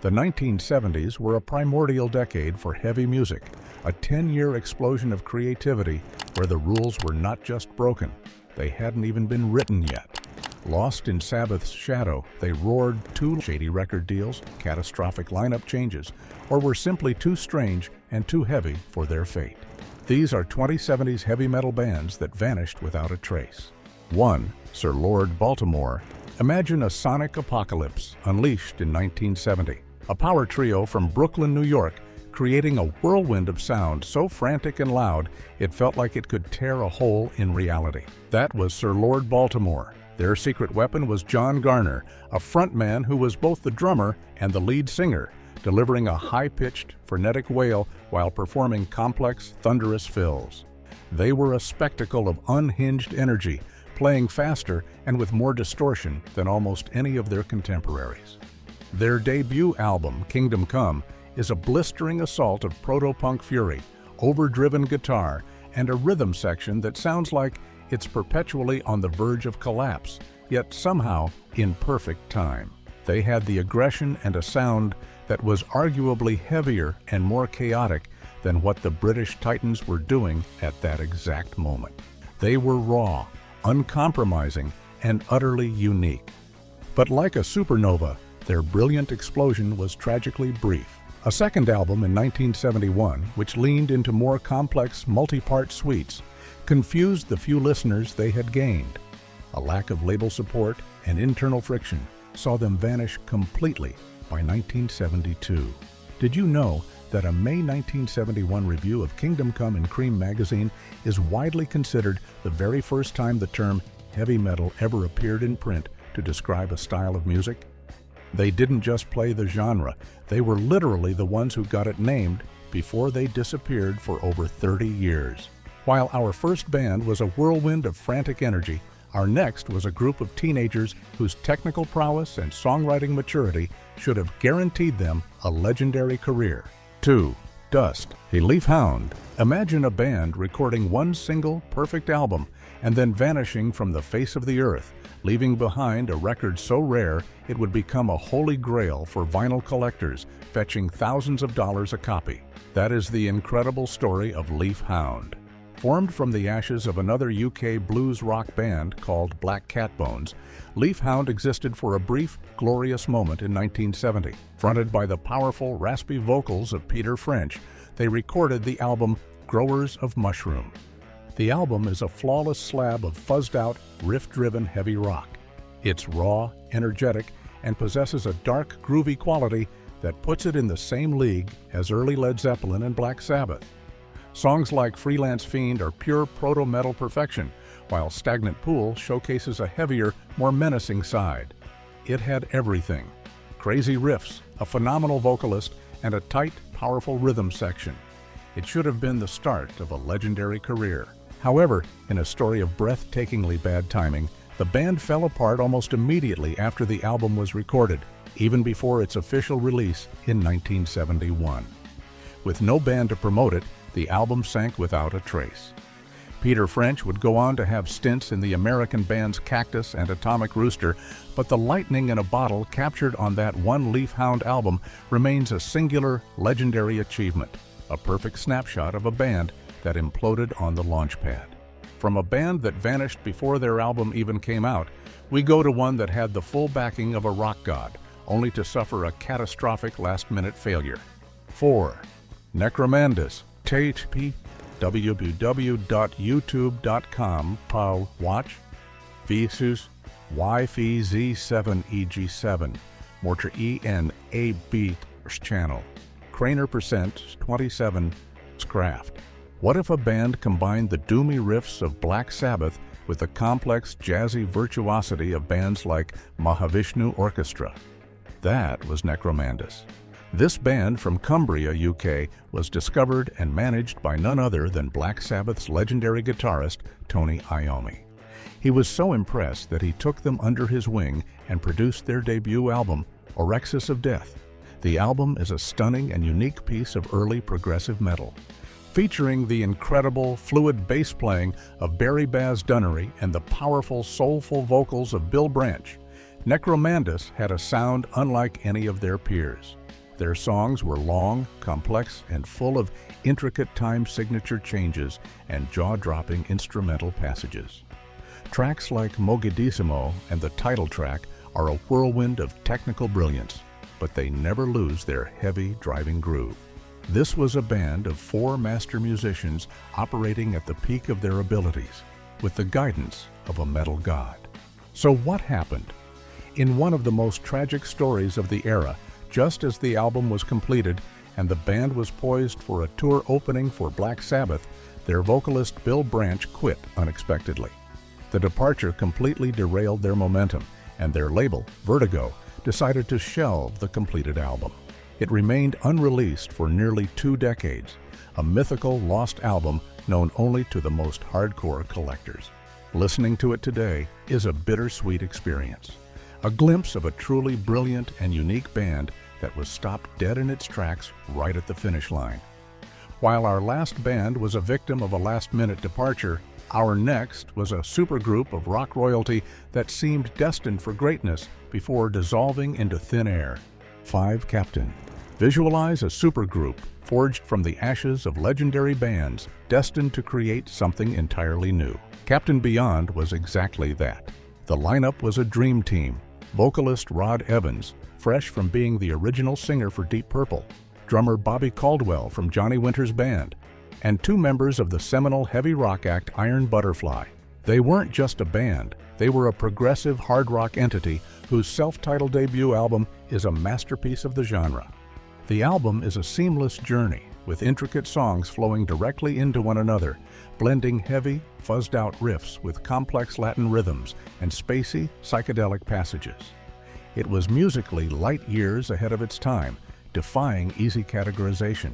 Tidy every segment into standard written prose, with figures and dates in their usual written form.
The 1970s were a primordial decade for heavy music, a 10-year explosion of creativity where the rules were not just broken, they hadn't even been written yet. Lost in Sabbath's shadow, they roared too shady record deals, catastrophic lineup changes, or were simply too strange and too heavy for their fate. These are 2070s heavy metal bands that vanished without a trace. 1. Sir Lord Baltimore. Imagine a sonic apocalypse unleashed in 1970. A power trio from Brooklyn, New York, creating a whirlwind of sound so frantic and loud it felt like it could tear a hole in reality. That was Sir Lord Baltimore. Their secret weapon was John Garner, a frontman who was both the drummer and the lead singer, delivering a high-pitched, frenetic wail while performing complex, thunderous fills. They were a spectacle of unhinged energy, playing faster and with more distortion than almost any of their contemporaries. Their debut album, Kingdom Come, is a blistering assault of proto-punk fury, overdriven guitar, and a rhythm section that sounds like it's perpetually on the verge of collapse, yet somehow in perfect time. They had the aggression and a sound that was arguably heavier and more chaotic than what the British Titans were doing at that exact moment. They were raw, uncompromising, and utterly unique. But like a supernova, their brilliant explosion was tragically brief. A second album in 1971, which leaned into more complex multi-part suites, confused the few listeners they had gained. A lack of label support and internal friction saw them vanish completely by 1972. Did you know that a May 1971 review of Kingdom Come in Cream magazine is widely considered the very first time the term heavy metal ever appeared in print to describe a style of music? They didn't just play the genre, they were literally the ones who got it named before they disappeared for over 30 years. While our first band was a whirlwind of frantic energy, our next was a group of teenagers whose technical prowess and songwriting maturity should have guaranteed them a legendary career. 2. Dust. A Leaf Hound. Imagine a band recording one single, perfect album and then vanishing from the face of the earth, leaving behind a record so rare it would become a holy grail for vinyl collectors, fetching thousands of dollars a copy. That is the incredible story of Leaf Hound. Formed from the ashes of another UK blues rock band called Black Cat Bones, Leaf Hound existed for a brief, glorious moment in 1970. Fronted by the powerful, raspy vocals of Peter French, they recorded the album Growers of Mushroom. The album is a flawless slab of fuzzed-out, riff-driven heavy rock. It's raw, energetic, and possesses a dark, groovy quality that puts it in the same league as early Led Zeppelin and Black Sabbath. Songs like Freelance Fiend are pure proto-metal perfection, while Stagnant Pool showcases a heavier, more menacing side. It had everything: crazy riffs, a phenomenal vocalist, and a tight, powerful rhythm section. It should have been the start of a legendary career. However, in a story of breathtakingly bad timing, the band fell apart almost immediately after the album was recorded, even before its official release in 1971. With no band to promote it, the album sank without a trace. Peter French would go on to have stints in the American bands Cactus and Atomic Rooster, but the lightning in a bottle captured on that one Leaf Hound album remains a singular, legendary achievement, a perfect snapshot of a band that imploded on the launch pad. From a band that vanished before their album even came out, we go to one that had the full backing of a rock god, only to suffer a catastrophic last-minute failure. 4. Necromandus. http www.youtube.com watch Visus Wi-Fi Z7EG7 Mortar ENAB channel Craner percent 27 Craft. What if a band combined the doomy riffs of Black Sabbath with the complex jazzy virtuosity of bands like Mahavishnu Orchestra? That was Necromandus. This band from Cumbria, UK, was discovered and managed by none other than Black Sabbath's legendary guitarist, Tony Iommi. He was so impressed that he took them under his wing and produced their debut album, Orexis of Death. The album is a stunning and unique piece of early progressive metal, featuring the incredible, fluid bass playing of Barry Baz Dunnery and the powerful, soulful vocals of Bill Branch. Necromandus had a sound unlike any of their peers. Their songs were long, complex, and full of intricate time signature changes and jaw-dropping instrumental passages. Tracks like Mogadissimo and the title track are a whirlwind of technical brilliance, but they never lose their heavy, driving groove. This was a band of 4 master musicians operating at the peak of their abilities, with the guidance of a metal god. So what happened? In one of the most tragic stories of the era, just as the album was completed and the band was poised for a tour opening for Black Sabbath, their vocalist Bill Branch quit unexpectedly. The departure completely derailed their momentum, and their label, Vertigo, decided to shelve the completed album. It remained unreleased for nearly 2 decades, a mythical lost album known only to the most hardcore collectors. Listening to it today is a bittersweet experience, a glimpse of a truly brilliant and unique band that was stopped dead in its tracks right at the finish line. While our last band was a victim of a last-minute departure, our next was a supergroup of rock royalty that seemed destined for greatness before dissolving into thin air. 5 Captain. Visualize a supergroup forged from the ashes of legendary bands destined to create something entirely new. Captain Beyond was exactly that. The lineup was a dream team. Vocalist Rod Evans, fresh from being the original singer for Deep Purple, drummer Bobby Caldwell from Johnny Winter's band, and 2 members of the seminal heavy rock act Iron Butterfly. They weren't just a band, they were a progressive hard rock entity whose self-titled debut album is a masterpiece of the genre. The album is a seamless journey, with intricate songs flowing directly into one another, blending heavy, fuzzed-out riffs with complex Latin rhythms and spacey, psychedelic passages. It was musically light years ahead of its time, defying easy categorization.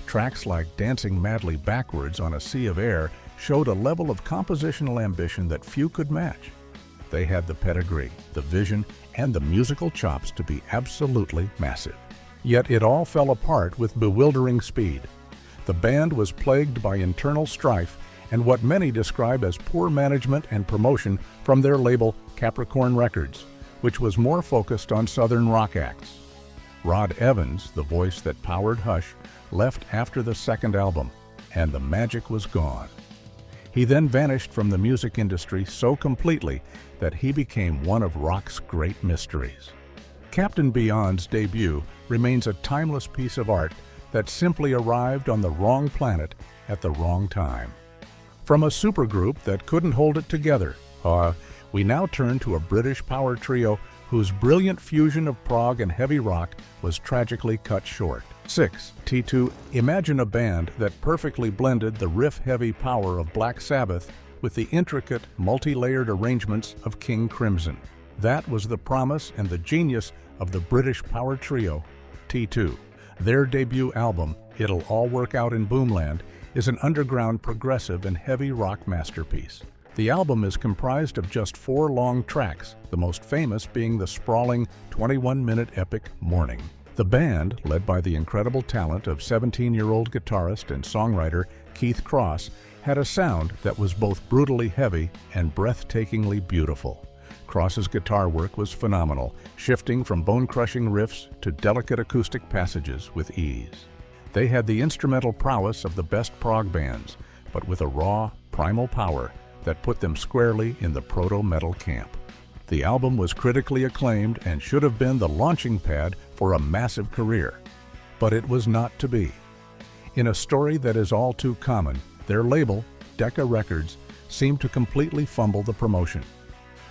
Tracks like Dancing Madly Backwards on a Sea of Air showed a level of compositional ambition that few could match. They had the pedigree, the vision, and the musical chops to be absolutely massive. Yet it all fell apart with bewildering speed. The band was plagued by internal strife and what many describe as poor management and promotion from their label Capricorn Records, which was more focused on southern rock acts. Rod Evans, the voice that powered Hush, left after the second album, and the magic was gone. He then vanished from the music industry so completely that he became one of rock's great mysteries. Captain Beyond's debut remains a timeless piece of art that simply arrived on the wrong planet at the wrong time. From a supergroup that couldn't hold it together, we now turn to a British power trio whose brilliant fusion of prog and heavy rock was tragically cut short. 6. T2. Imagine a band that perfectly blended the riff-heavy power of Black Sabbath with the intricate, multi-layered arrangements of King Crimson. That was the promise and the genius of the British power trio, T2. Their debut album, It'll All Work Out in Boomland, is an underground progressive and heavy rock masterpiece. The album is comprised of just 4 long tracks, the most famous being the sprawling 21-minute epic Morning. The band, led by the incredible talent of 17-year-old guitarist and songwriter Keith Cross, had a sound that was both brutally heavy and breathtakingly beautiful. Cross's guitar work was phenomenal, shifting from bone-crushing riffs to delicate acoustic passages with ease. They had the instrumental prowess of the best prog bands, but with a raw, primal power that put them squarely in the proto-metal camp. The album was critically acclaimed and should have been the launching pad for a massive career, but it was not to be. In a story that is all too common, their label, Decca Records, seemed to completely fumble the promotion.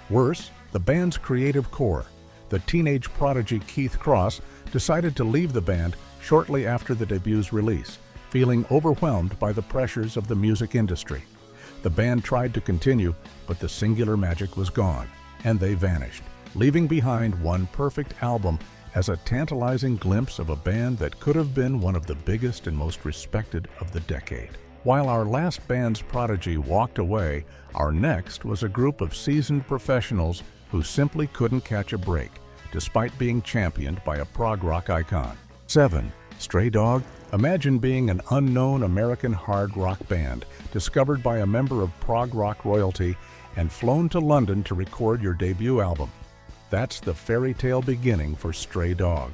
Worse, the band's creative core, the teenage prodigy Keith Cross, decided to leave the band shortly after the debut's release, feeling overwhelmed by the pressures of the music industry. The band tried to continue, but the singular magic was gone, and they vanished, leaving behind one perfect album as a tantalizing glimpse of a band that could have been one of the biggest and most respected of the decade. While our last band's prodigy walked away, our next was a group of seasoned professionals who simply couldn't catch a break, despite being championed by a prog rock icon. 7. Stray Dog. Imagine being an unknown American hard rock band, discovered by a member of prog rock royalty, and flown to London to record your debut album. That's the fairy tale beginning for Stray Dog.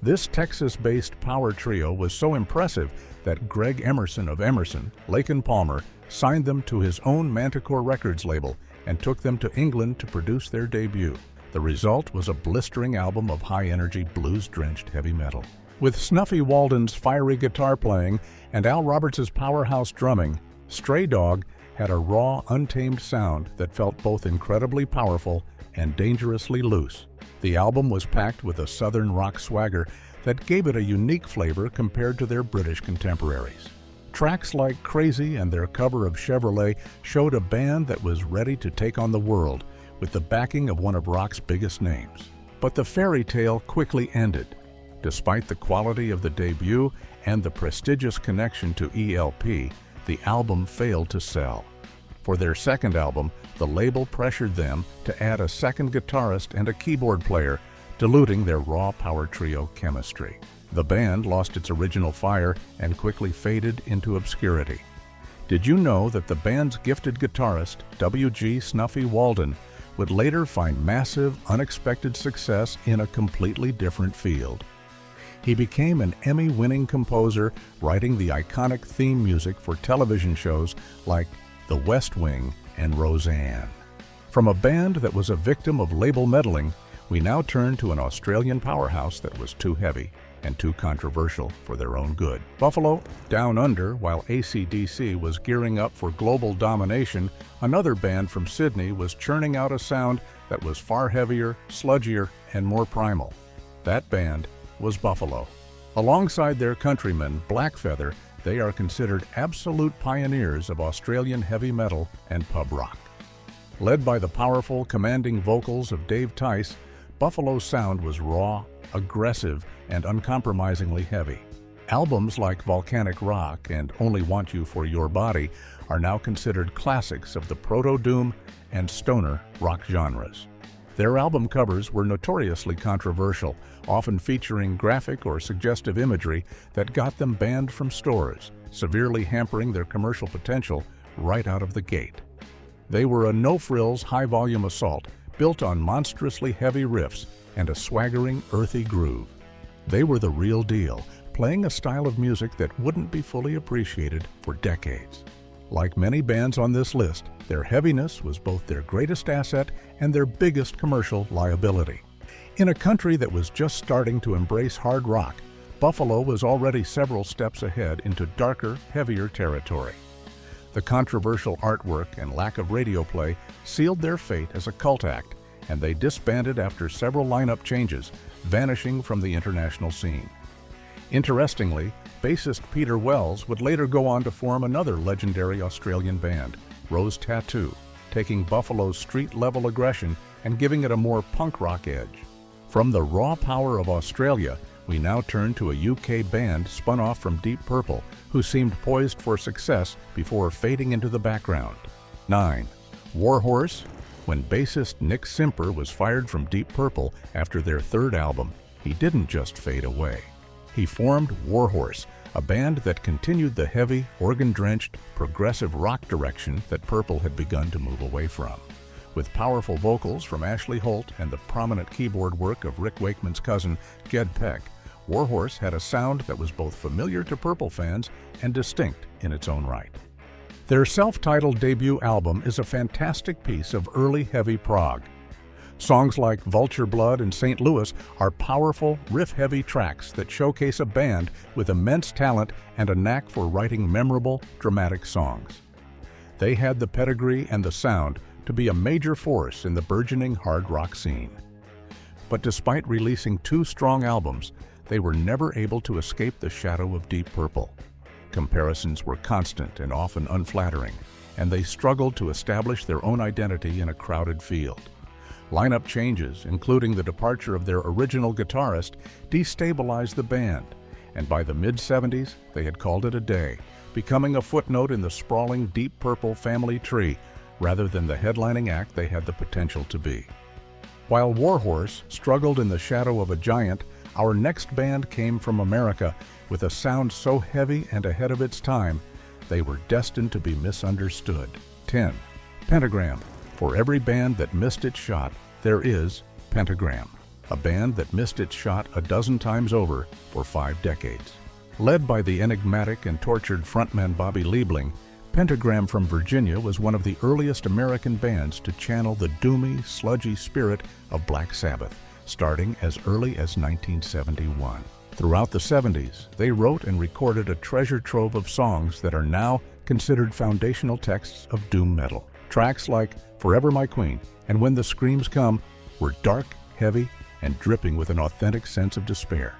This Texas-based power trio was so impressive that Greg Emerson of Emerson, Lake and Palmer, signed them to his own Manticore Records label and took them to England to produce their debut. The result was a blistering album of high-energy, blues-drenched heavy metal. With Snuffy Walden's fiery guitar playing and Al Roberts' powerhouse drumming, Stray Dog had a raw, untamed sound that felt both incredibly powerful and dangerously loose. The album was packed with a southern rock swagger that gave it a unique flavor compared to their British contemporaries. Tracks like Crazy and their cover of Chevrolet showed a band that was ready to take on the world with the backing of one of rock's biggest names. But the fairy tale quickly ended. Despite the quality of the debut and the prestigious connection to ELP, the album failed to sell. For their second album, the label pressured them to add a second guitarist and a keyboard player, diluting their raw power trio chemistry. The band lost its original fire and quickly faded into obscurity. Did you know that the band's gifted guitarist, W.G. Snuffy Walden, would later find massive, unexpected success in a completely different field? He became an Emmy-winning composer, writing the iconic theme music for television shows like The West Wing and Roseanne. From a band that was a victim of label meddling, we now turn to an Australian powerhouse that was too heavy and too controversial for their own good. Buffalo, down under, while AC/DC was gearing up for global domination, another band from Sydney was churning out a sound that was far heavier, sludgier, and more primal. That band was Buffalo. Alongside their countrymen, Blackfeather, they are considered absolute pioneers of Australian heavy metal and pub rock. Led by the powerful, commanding vocals of Dave Tice, Buffalo's sound was raw, aggressive, and uncompromisingly heavy. Albums like Volcanic Rock and Only Want You for Your Body are now considered classics of the proto-doom and stoner rock genres. Their album covers were notoriously controversial, often featuring graphic or suggestive imagery that got them banned from stores, severely hampering their commercial potential right out of the gate. They were a no-frills, high-volume assault built on monstrously heavy riffs and a swaggering, earthy groove. They were the real deal, playing a style of music that wouldn't be fully appreciated for decades. Like many bands on this list, their heaviness was both their greatest asset and their biggest commercial liability. In a country that was just starting to embrace hard rock, Buffalo was already several steps ahead into darker, heavier territory. The controversial artwork and lack of radio play sealed their fate as a cult act, and they disbanded after several lineup changes, vanishing from the international scene. Interestingly, bassist Peter Wells would later go on to form another legendary Australian band, Rose Tattoo, taking Buffalo's street-level aggression and giving it a more punk rock edge. From the raw power of Australia, we now turn to a UK band spun off from Deep Purple, who seemed poised for success before fading into the background. 9. Warhorse. When bassist Nick Simper was fired from Deep Purple after their third album, he didn't just fade away. He formed Warhorse, a band that continued the heavy, organ-drenched, progressive rock direction that Purple had begun to move away from. With powerful vocals from Ashley Holt and the prominent keyboard work of Rick Wakeman's cousin, Jed Peck, Warhorse had a sound that was both familiar to Purple fans and distinct in its own right. Their self-titled debut album is a fantastic piece of early heavy prog. Songs like Vulture Blood and St. Louis are powerful, riff-heavy tracks that showcase a band with immense talent and a knack for writing memorable, dramatic songs. They had the pedigree and the sound to be a major force in the burgeoning hard rock scene. But despite releasing 2 strong albums, they were never able to escape the shadow of Deep Purple. Comparisons were constant and often unflattering, and they struggled to establish their own identity in a crowded field. Lineup changes, including the departure of their original guitarist, destabilized the band, and by the mid-70s, they had called it a day, becoming a footnote in the sprawling Deep Purple family tree rather than the headlining act they had the potential to be. While Warhorse struggled in the shadow of a giant, our next band came from America with a sound so heavy and ahead of its time, they were destined to be misunderstood. 10. Pentagram. For every band that missed its shot, there is Pentagram. a band that missed its shot a dozen times over for 5 decades. Led by the enigmatic and tortured frontman Bobby Liebling, Pentagram from Virginia was one of the earliest American bands to channel the doomy, sludgy spirit of Black Sabbath, starting as early as 1971. Throughout the 70s, they wrote and recorded a treasure trove of songs that are now considered foundational texts of doom metal. Tracks like Forever My Queen and When the Screams Come were dark, heavy, and dripping with an authentic sense of despair.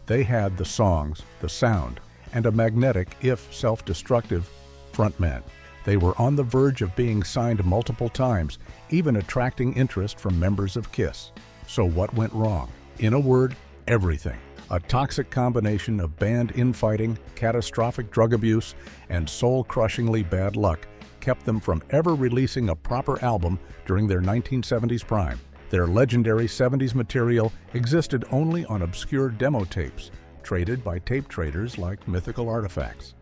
They had the songs, the sound, and a magnetic, if self-destructive, frontman. They were on the verge of being signed multiple times, even attracting interest from members of KISS. So what went wrong? In a word, everything. A toxic combination of band infighting, catastrophic drug abuse, and soul-crushingly bad luck kept them from ever releasing a proper album during their 1970s prime. Their legendary 70s material existed only on obscure demo tapes, traded by tape traders like Mythical Artifacts.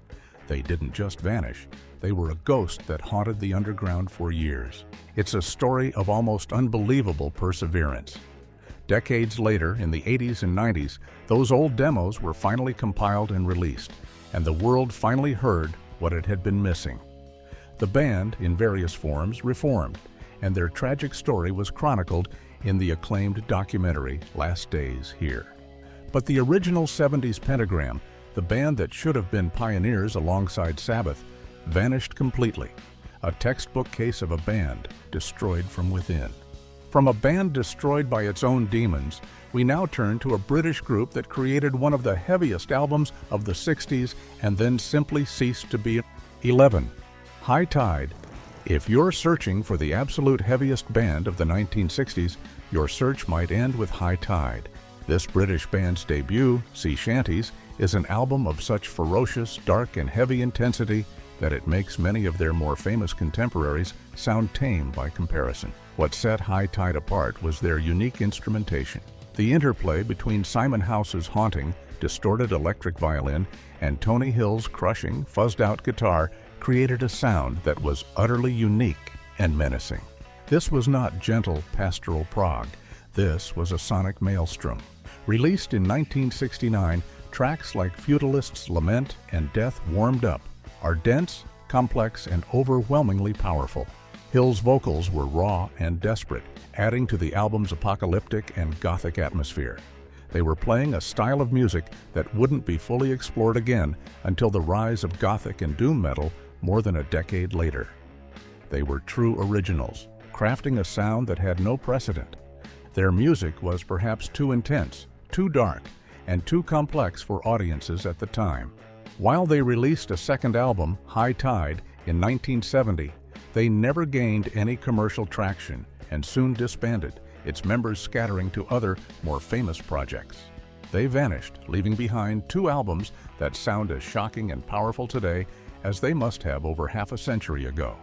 They didn't just vanish, they were a ghost that haunted the underground for years. It's a story of almost unbelievable perseverance. Decades later, in the 80s and 90s, those old demos were finally compiled and released, and the world finally heard what it had been missing. The band, in various forms, reformed, and their tragic story was chronicled in the acclaimed documentary Last Days Here. But the original 70s Pentagram, the band that should have been pioneers alongside Sabbath, vanished completely. A textbook case of a band destroyed from within. From a band destroyed by its own demons, we now turn to a British group that created one of the heaviest albums of the 60s and then simply ceased to be. 11. High Tide. If you're searching for the absolute heaviest band of the 1960s, your search might end with High Tide. This British band's debut, Sea Shanties, is an album of such ferocious, dark, and heavy intensity that it makes many of their more famous contemporaries sound tame by comparison. What set High Tide apart was their unique instrumentation. The interplay between Simon House's haunting, distorted electric violin and Tony Hill's crushing, fuzzed-out guitar created a sound that was utterly unique and menacing. This was not gentle, pastoral prog. This was a sonic maelstrom. Released in 1969, tracks like Feudalist's Lament and Death Warmed Up are dense, complex, and overwhelmingly powerful. Hill's vocals were raw and desperate, adding to the album's apocalyptic and gothic atmosphere. They were playing a style of music that wouldn't be fully explored again until the rise of gothic and doom metal more than a decade later. They were true originals, crafting a sound that had no precedent. Their music was perhaps too intense, too dark, and too complex for audiences at the time. While they released a second album, High Tide, in 1970, they never gained any commercial traction and soon disbanded, its members scattering to other, more famous projects. They vanished, leaving behind 2 albums that sound as shocking and powerful today as they must have over half a century ago.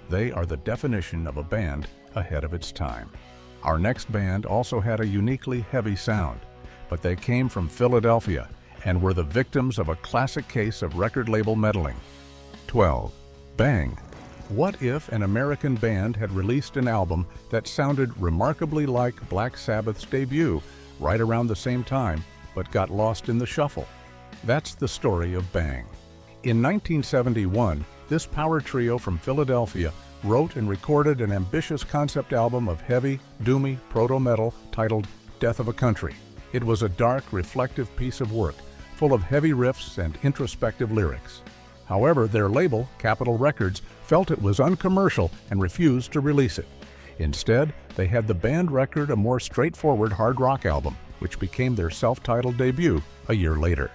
They are the definition of a band ahead of its time. Our next band also had a uniquely heavy sound, but they came from Philadelphia and were the victims of a classic case of record label meddling. 12. Bang. What if an American band had released an album that sounded remarkably like Black Sabbath's debut right around the same time, but got lost in the shuffle? That's the story of Bang. In 1971, this power trio from Philadelphia wrote and recorded an ambitious concept album of heavy, doomy proto-metal titled Death of a Country. It was a dark, reflective piece of work, full of heavy riffs and introspective lyrics. However, their label, Capitol Records, felt it was uncommercial and refused to release it. Instead, they had the band record a more straightforward hard rock album, which became their self-titled debut a year later.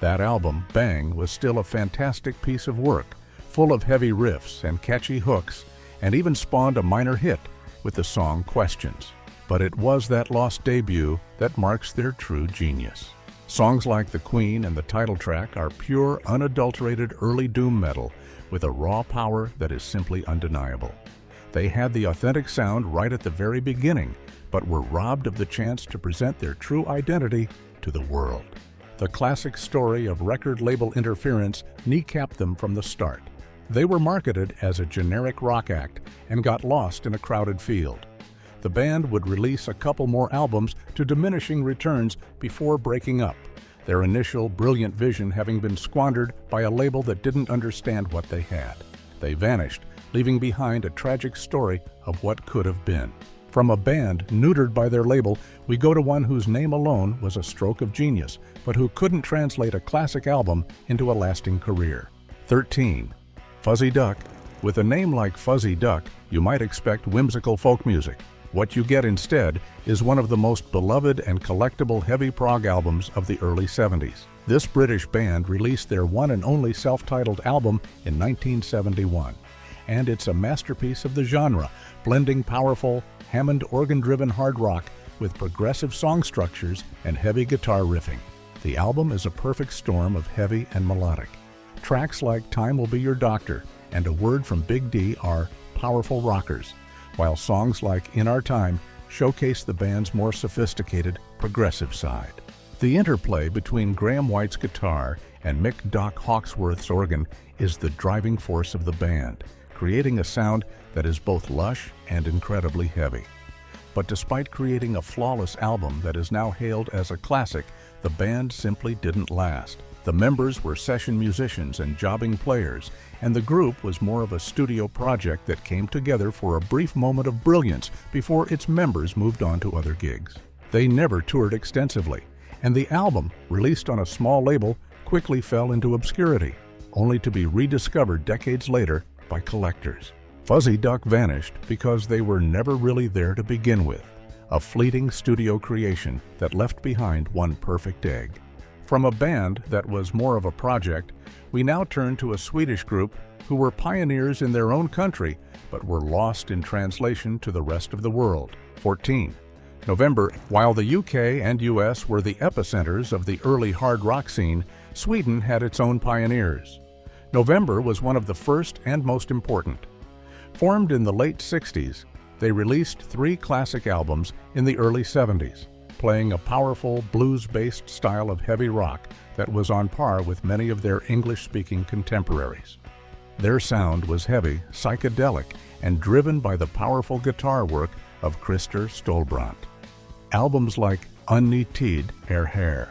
That album, Bang, was still a fantastic piece of work, full of heavy riffs and catchy hooks, and even spawned a minor hit with the song Questions. But it was that lost debut that marks their true genius. Songs like The Queen and the title track are pure, unadulterated early doom metal with a raw power that is simply undeniable. They had the authentic sound right at the very beginning, but were robbed of the chance to present their true identity to the world. The classic story of record label interference kneecapped them from the start. They were marketed as a generic rock act and got lost in a crowded field. The band would release a couple more albums to diminishing returns before breaking up, their initial brilliant vision having been squandered by a label that didn't understand what they had. They vanished, leaving behind a tragic story of what could have been. From a band neutered by their label, we go to one whose name alone was a stroke of genius, but who couldn't translate a classic album into a lasting career. 13. Fuzzy Duck. With a name like Fuzzy Duck, you might expect whimsical folk music. What you get instead is one of the most beloved and collectible heavy prog albums of the early 70s. This British band released their one and only self-titled album in 1971, and it's a masterpiece of the genre, blending powerful, Hammond organ-driven hard rock with progressive song structures and heavy guitar riffing. The album is a perfect storm of heavy and melodic. Tracks like Time Will Be Your Doctor and A Word from Big D are powerful rockers, while songs like In Our Time showcase the band's more sophisticated, progressive side. The interplay between Graham White's guitar and Mick "Doc" Hawksworth's organ is the driving force of the band, creating a sound that is both lush and incredibly heavy. But despite creating a flawless album that is now hailed as a classic, the band simply didn't last. The members were session musicians and jobbing players, and the group was more of a studio project that came together for a brief moment of brilliance before its members moved on to other gigs. They never toured extensively, and the album, released on a small label, quickly fell into obscurity, only to be rediscovered decades later by collectors. Fuzzy Duck vanished because they were never really there to begin with, a fleeting studio creation that left behind one perfect egg. From a band that was more of a project, we now turn to a Swedish group who were pioneers in their own country but were lost in translation to the rest of the world. 14. November. While the UK and US were the epicenters of the early hard rock scene, Sweden had its own pioneers. November was one of the first and most important. Formed in the late 60s, they released 3 classic albums in the early 70s, playing a powerful blues-based style of heavy rock that was on par with many of their English-speaking contemporaries. Their sound was heavy, psychedelic, and driven by the powerful guitar work of Christer Stolbrandt. Albums like Unni Tid er Här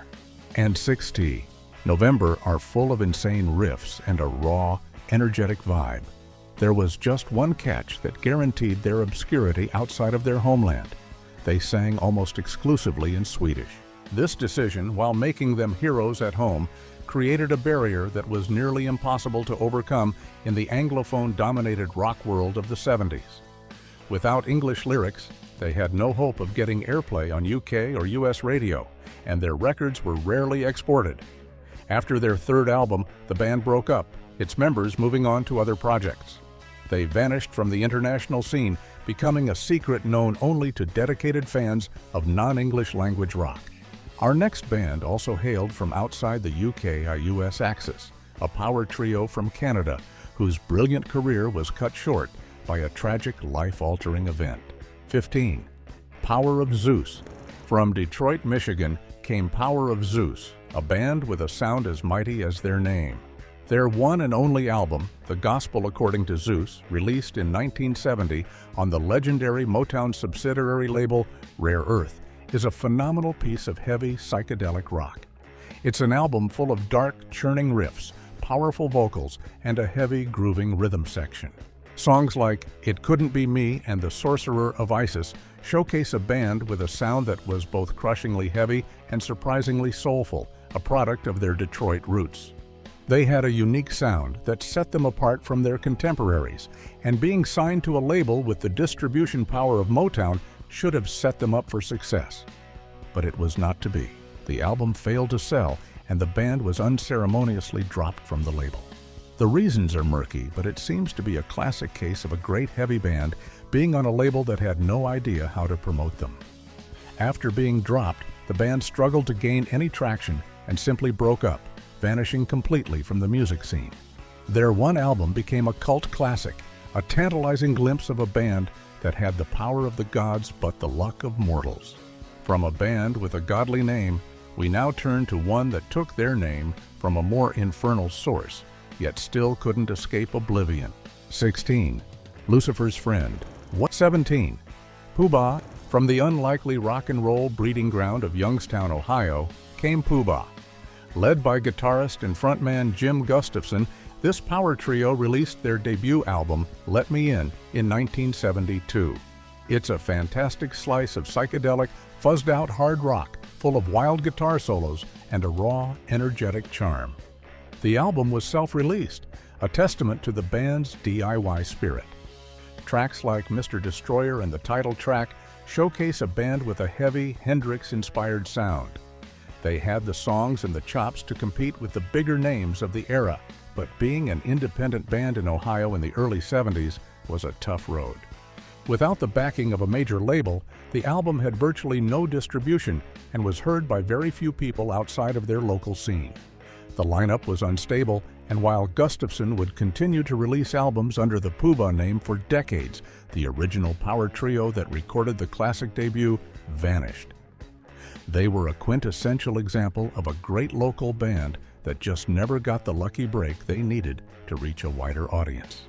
and 6T November are full of insane riffs and a raw, energetic vibe. There was just one catch that guaranteed their obscurity outside of their homeland. They sang almost exclusively in Swedish. This decision, while making them heroes at home, created a barrier that was nearly impossible to overcome in the Anglophone-dominated rock world of the 70s. Without English lyrics, they had no hope of getting airplay on UK or US radio, and their records were rarely exported. After their third album, the band broke up, its members moving on to other projects. They vanished from the international scene, becoming a secret known only to dedicated fans of non-English language rock. Our next band also hailed from outside the UK-US axis, a power trio from Canada whose brilliant career was cut short by a tragic, life-altering event. 15. Power of Zeus. From Detroit, Michigan came Power of Zeus, a band with a sound as mighty as their name. Their one and only album, The Gospel According to Zeus, released in 1970 on the legendary Motown subsidiary label Rare Earth, is a phenomenal piece of heavy psychedelic rock. It's an album full of dark, churning riffs, powerful vocals, and a heavy, grooving rhythm section. Songs like It Couldn't Be Me and The Sorcerer of Isis showcase a band with a sound that was both crushingly heavy and surprisingly soulful, a product of their Detroit roots. They had a unique sound that set them apart from their contemporaries, and being signed to a label with the distribution power of Motown should have set them up for success. But it was not to be. The album failed to sell, and the band was unceremoniously dropped from the label. The reasons are murky, but it seems to be a classic case of a great heavy band being on a label that had no idea how to promote them. After being dropped, the band struggled to gain any traction and simply broke up, vanishing completely from the music scene. Their one album became a cult classic, a tantalizing glimpse of a band that had the power of the gods but the luck of mortals. From a band with a godly name, we now turn to one that took their name from a more infernal source, yet still couldn't escape oblivion. 16. Lucifer's Friend. 17. Pooh Bah. From the unlikely rock and roll breeding ground of Youngstown, Ohio, came Pooh-Bah. Led by guitarist and frontman Jim Gustafson, this power trio released their debut album, Let Me In 1972. It's a fantastic slice of psychedelic, fuzzed-out hard rock, full of wild guitar solos and a raw, energetic charm. The album was self-released, a testament to the band's DIY spirit. Tracks like Mr. Destroyer and the title track showcase a band with a heavy, Hendrix-inspired sound. They had the songs and the chops to compete with the bigger names of the era, but being an independent band in Ohio in the early 70s was a tough road. Without the backing of a major label, the album had virtually no distribution and was heard by very few people outside of their local scene. The lineup was unstable, and while Gustafson would continue to release albums under the Pooh-Bah name for decades, the original power trio that recorded the classic debut vanished. They were a quintessential example of a great local band that just never got the lucky break they needed to reach a wider audience.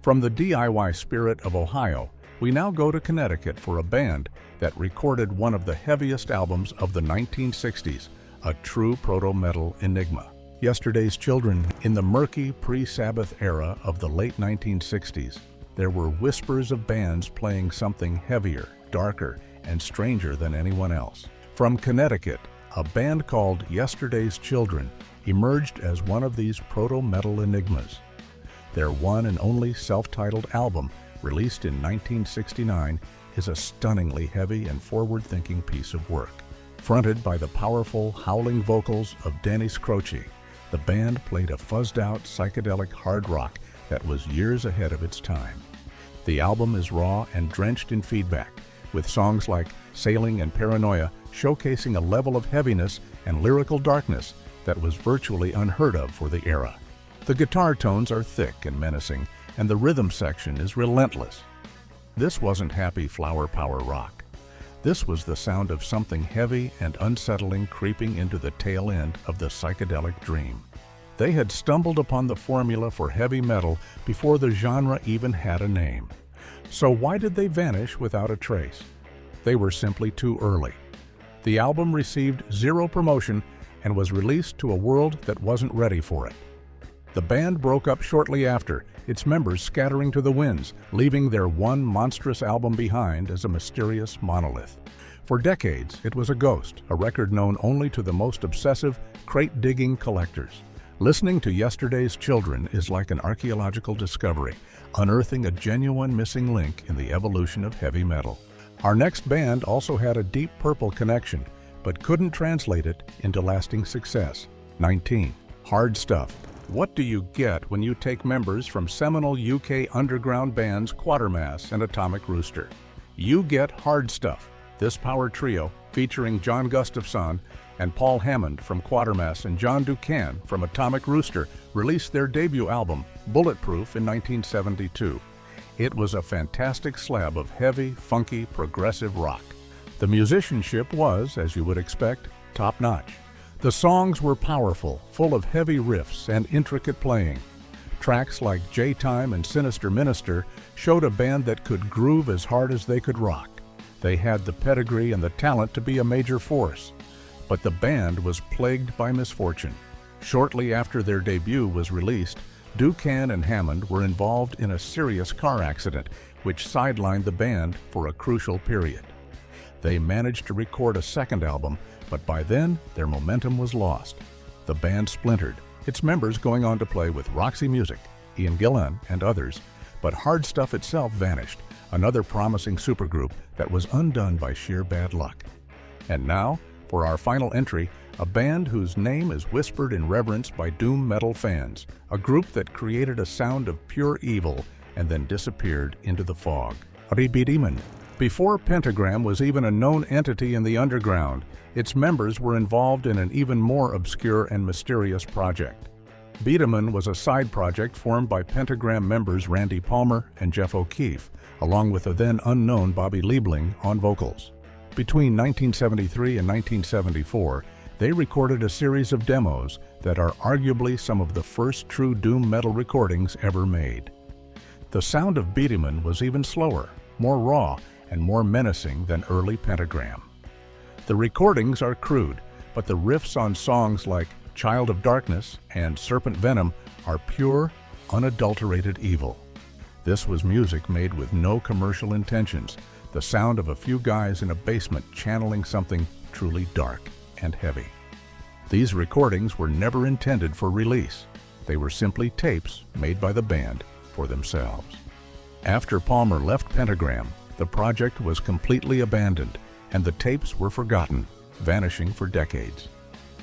From the DIY spirit of Ohio, we now go to Connecticut for a band that recorded one of the heaviest albums of the 1960s, a true proto-metal enigma. Yesterday's Children. In the murky pre-Sabbath era of the late 1960s, there were whispers of bands playing something heavier, darker, and stranger than anyone else. From Connecticut, a band called Yesterday's Children emerged as one of these proto-metal enigmas. Their one and only self-titled album, released in 1969, is a stunningly heavy and forward-thinking piece of work. Fronted by the powerful, howling vocals of Dennis Croce, the band played a fuzzed-out, psychedelic hard rock that was years ahead of its time. The album is raw and drenched in feedback, with songs like Sailing and Paranoia showcasing a level of heaviness and lyrical darkness that was virtually unheard of for the era. The guitar tones are thick and menacing, and the rhythm section is relentless. This wasn't happy flower power rock. This was the sound of something heavy and unsettling creeping into the tail end of the psychedelic dream. They had stumbled upon the formula for heavy metal before the genre even had a name. So why did they vanish without a trace? They were simply too early. The album received zero promotion and was released to a world that wasn't ready for it. The band broke up shortly after, its members scattering to the winds, leaving their one monstrous album behind as a mysterious monolith. For decades, it was a ghost, a record known only to the most obsessive, crate-digging collectors. Listening to Yesterday's Children is like an archaeological discovery, unearthing a genuine missing link in the evolution of heavy metal. Our next band also had a Deep Purple connection, but couldn't translate it into lasting success. 19. Hard Stuff. What do you get when you take members from seminal UK underground bands Quatermass and Atomic Rooster? You get Hard Stuff. This power trio, featuring John Gustafson and Paul Hammond from Quatermass and John Ducan from Atomic Rooster, released their debut album, Bulletproof, in 1972. It was a fantastic slab of heavy, funky, progressive rock. The musicianship was, as you would expect, top-notch. The songs were powerful, full of heavy riffs and intricate playing. Tracks like J-Time and Sinister Minister showed a band that could groove as hard as they could rock. They had the pedigree and the talent to be a major force. But the band was plagued by misfortune. Shortly after their debut was released, Ducan and Hammond were involved in a serious car accident, which sidelined the band for a crucial period. They managed to record a second album, but by then, their momentum was lost. The band splintered, its members going on to play with Roxy Music, Ian Gillan, and others, but Hard Stuff itself vanished, another promising supergroup that was undone by sheer bad luck. And now, for our final entry, a band whose name is whispered in reverence by doom metal fans, a group that created a sound of pure evil and then disappeared into the fog. Ribiriman. Before Pentagram was even a known entity in the underground, its members were involved in an even more obscure and mysterious project. Biederman was a side project formed by Pentagram members Randy Palmer and Jeff O'Keefe, along with the then unknown Bobby Liebling on vocals. Between 1973 and 1974, they recorded a series of demos that are arguably some of the first true doom metal recordings ever made. The sound of Biederman was even slower, more raw, and more menacing than early Pentagram. The recordings are crude, but the riffs on songs like Child of Darkness and Serpent Venom are pure, unadulterated evil. This was music made with no commercial intentions, the sound of a few guys in a basement channeling something truly dark and heavy. These recordings were never intended for release. They were simply tapes made by the band for themselves. After Palmer left Pentagram, the project was completely abandoned, and the tapes were forgotten, vanishing for decades.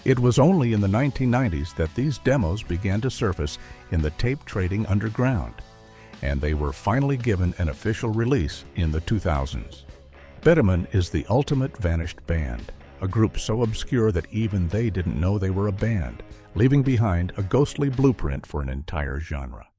It was only in the 1990s that these demos began to surface in the tape trading underground, and they were finally given an official release in the 2000s. Bitterman is the ultimate vanished band, a group so obscure that even they didn't know they were a band, leaving behind a ghostly blueprint for an entire genre.